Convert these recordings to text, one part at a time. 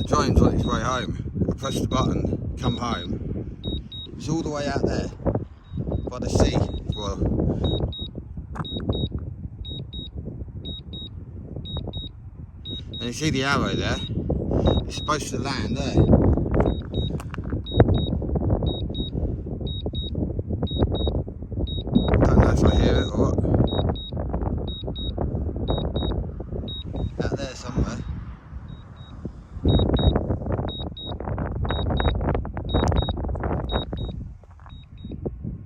drone's on its way home. I pressed the button, come home. It's all the way out there by the sea. Well, and you see the arrow there? It's supposed to land there. Don't know if I hear it or what. Out there somewhere.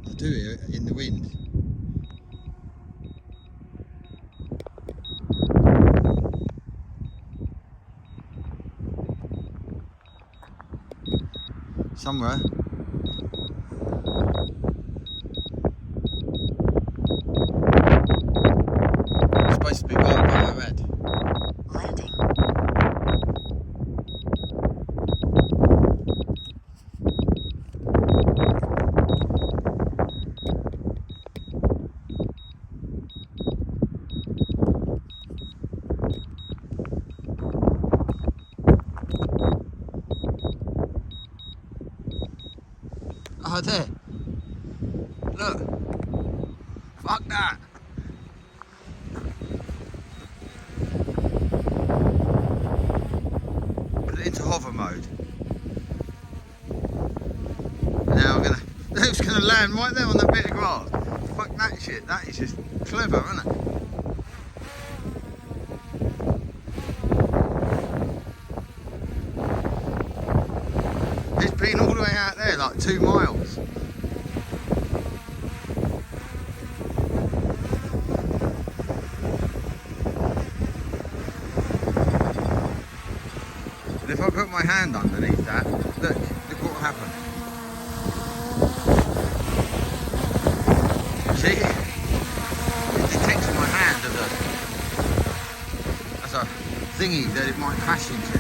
I do hear it in the wind. Somewhere. It's supposed to be right by my head. Landing. Oh, there. Look. Fuck that. Put it into hover mode. Now I'm gonna. It's gonna land right there on that bit of grass. Fuck that shit. That is just clever, isn't it? It's been all the way out there, like 2 miles. And if I put my hand underneath that, look what will happen. See? It detects my hand as a thingy that it might crash into.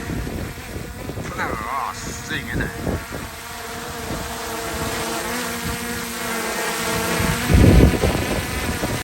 Clever ass thing, isn't it?